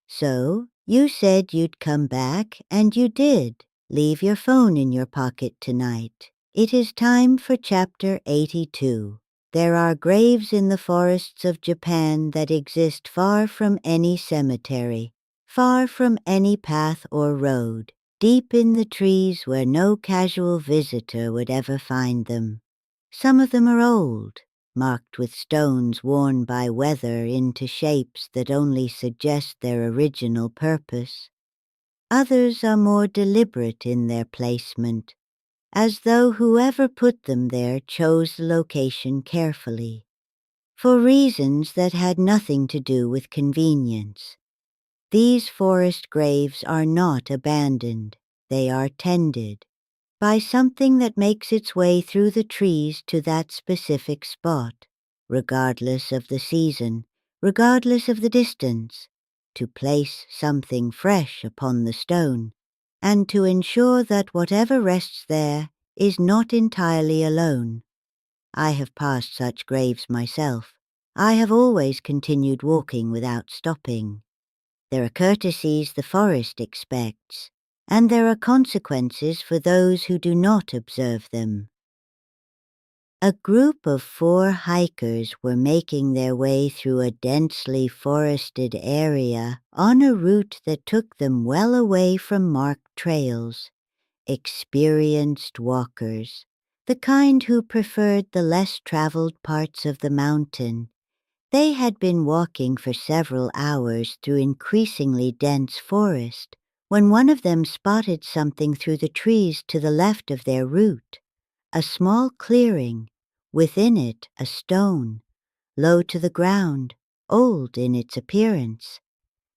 So, you said you'd come back, and you did. Leave your phone in your pocket tonight. It is time for Chapter 82. There are graves in the forests of Japan that exist far from any cemetery, far from any path or road, deep in the trees where no casual visitor would ever find them. Some of them are old, marked with stones worn by weather into shapes that only suggest their original purpose. Others are more deliberate in their placement, as though whoever put them there chose the location carefully, for reasons that had nothing to do with convenience. These forest graves are not abandoned, they are tended by something that makes its way through the trees to that specific spot, regardless of the season, regardless of the distance, to place something fresh upon the stone, and to ensure that whatever rests there is not entirely alone. I have passed such graves myself. I have always continued walking without stopping. There are courtesies the forest expects, and there are consequences for those who do not observe them. A group of 4 hikers were making their way through a densely forested area on a route that took them well away from marked trails. Experienced walkers, the kind who preferred the less traveled parts of the mountain. They had been walking for several hours through increasingly dense forest when one of them spotted something through the trees to the left of their route, a small clearing, within it a stone, low to the ground, old in its appearance.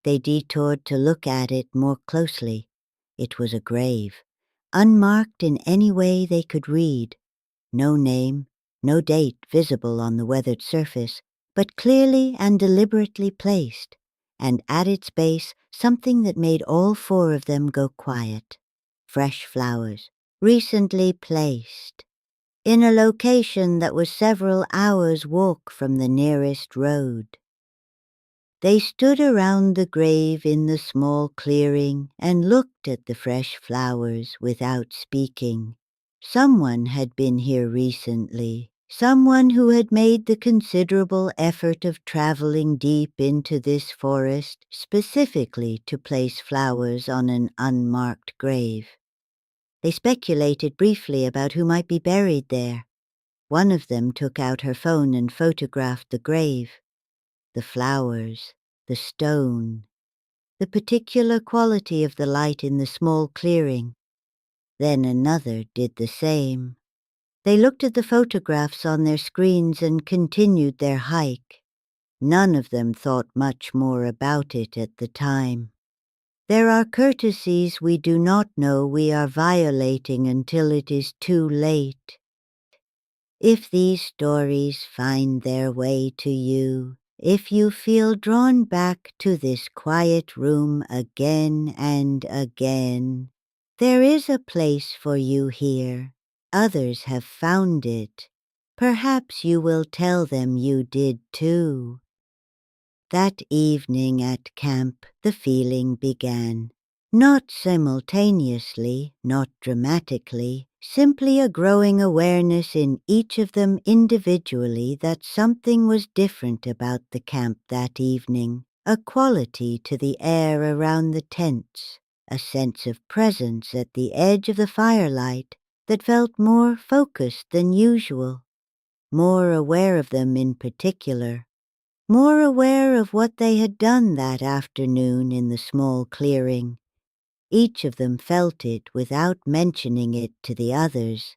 They detoured to look at it more closely. It was a grave, unmarked in any way they could read. No name, no date visible on the weathered surface, but clearly and deliberately placed, and at its base something that made all 4 of them go quiet. Fresh flowers, recently placed, in a location that was several hours' walk from the nearest road. They stood around the grave in the small clearing and looked at the fresh flowers without speaking. Someone had been here recently, someone who had made the considerable effort of traveling deep into this forest specifically to place flowers on an unmarked grave. They speculated briefly about who might be buried there. One of them took out her phone and photographed the grave, the flowers, the stone, the particular quality of the light in the small clearing. Then another did the same. They looked at the photographs on their screens and continued their hike. None of them thought much more about it at the time. There are courtesies we do not know we are violating until it is too late. If these stories find their way to you, if you feel drawn back to this quiet room again and again, there is a place for you here. Others have found it. Perhaps you will tell them you did too. That evening at camp, the feeling began. Not simultaneously, not dramatically, simply a growing awareness in each of them individually that something was different about the camp that evening, a quality to the air around the tents, a sense of presence at the edge of the firelight that felt more focused than usual, more aware of them in particular, more aware of what they had done that afternoon in the small clearing. Each of them felt it without mentioning it to the others.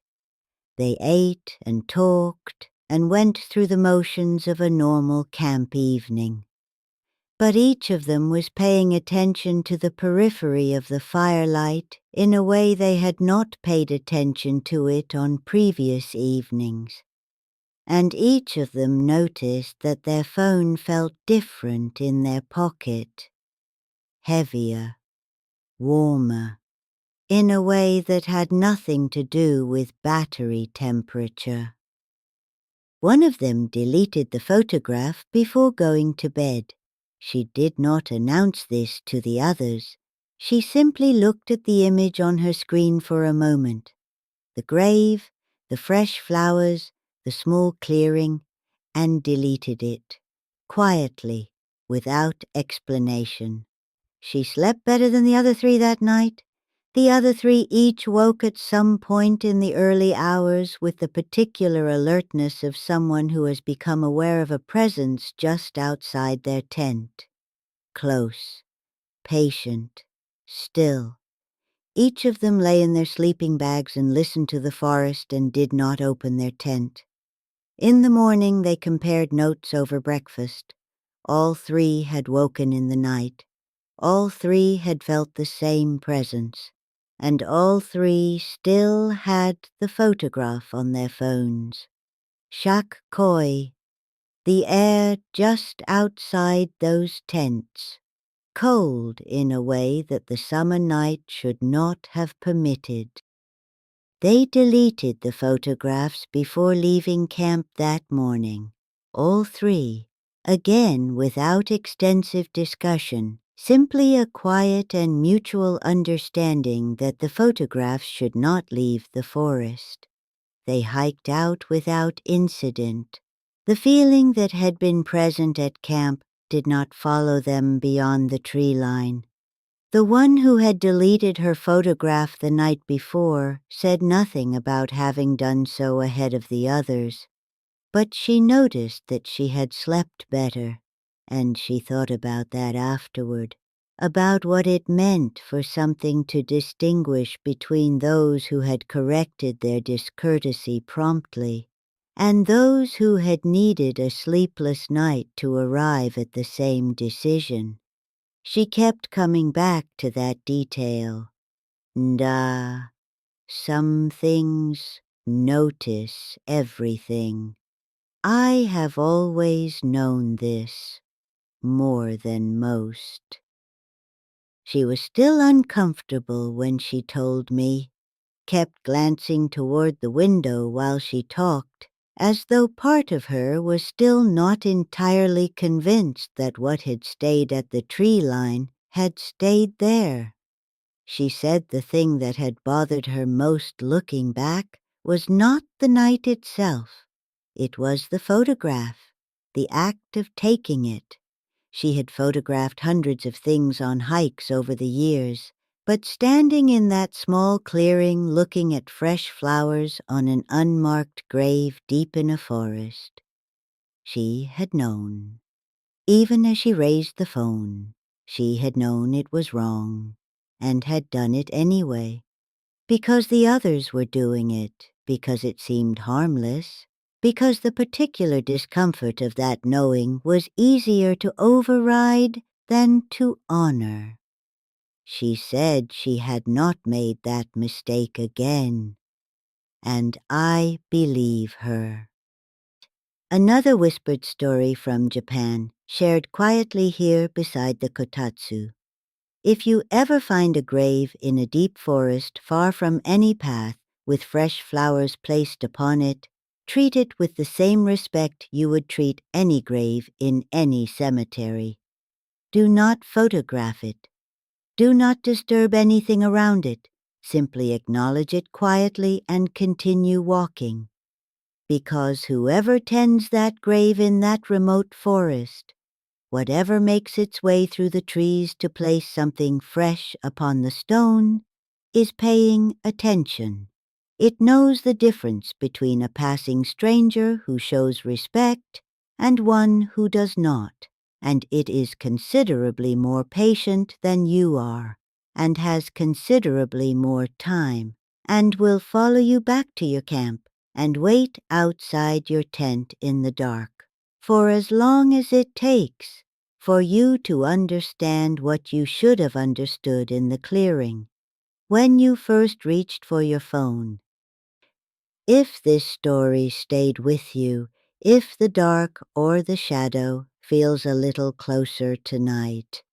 They ate and talked and went through the motions of a normal camp evening. But each of them was paying attention to the periphery of the firelight in a way they had not paid attention to it on previous evenings. And each of them noticed that their phone felt different in their pocket, heavier, warmer, in a way that had nothing to do with battery temperature. One of them deleted the photograph before going to bed. She did not announce this to the others. She simply looked at the image on her screen for a moment. The grave, the fresh flowers, the small clearing, and deleted it, quietly, without explanation. She slept better than the other three that night. The other three each woke at some point in the early hours with the particular alertness of someone who has become aware of a presence just outside their tent. Close, patient, still. Each of them lay in their sleeping bags and listened to the forest and did not open their tent. In the morning they compared notes over breakfast. All three had woken in the night. All three had felt the same presence. And all three still had the photograph on their phones. Shakkoi, the air just outside those tents. Cold in a way that the summer night should not have permitted. They deleted the photographs before leaving camp that morning. All three, again without extensive discussion, simply a quiet and mutual understanding that the photographs should not leave the forest. They hiked out without incident. The feeling that had been present at camp did not follow them beyond the tree line. The one who had deleted her photograph the night before said nothing about having done so ahead of the others, but she noticed that she had slept better, and she thought about that afterward, about what it meant for something to distinguish between those who had corrected their discourtesy promptly and those who had needed a sleepless night to arrive at the same decision. She kept coming back to that detail. Some things notice everything. I have always known this, more than most. She was still uncomfortable when she told me, kept glancing toward the window while she talked, as though part of her was still not entirely convinced that what had stayed at the tree line had stayed there. She said the thing that had bothered her most looking back was not the night itself. It was the photograph, the act of taking it. She had photographed hundreds of things on hikes over the years, but standing in that small clearing looking at fresh flowers on an unmarked grave deep in a forest, she had known. Even as she raised the phone, she had known it was wrong, and had done it anyway, because the others were doing it, because it seemed harmless, because the particular discomfort of that knowing was easier to override than to honor. She said she had not made that mistake again, and I believe her. Another whispered story from Japan, shared quietly here beside the kotatsu. If you ever find a grave in a deep forest far from any path, with fresh flowers placed upon it, treat it with the same respect you would treat any grave in any cemetery. Do not photograph it. Do not disturb anything around it. Simply acknowledge it quietly and continue walking. Because whoever tends that grave in that remote forest, whatever makes its way through the trees to place something fresh upon the stone, is paying attention. It knows the difference between a passing stranger who shows respect and one who does not, and it is considerably more patient than you are, and has considerably more time, and will follow you back to your camp and wait outside your tent in the dark, for as long as it takes for you to understand what you should have understood in the clearing, when you first reached for your phone. If this story stayed with you, if the dark or the shadow feels a little closer tonight,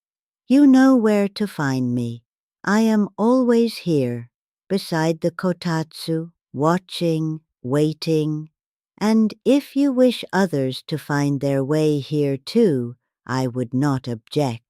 you know where to find me. I am always here, beside the kotatsu, watching, waiting, and if you wish others to find their way here too, I would not object.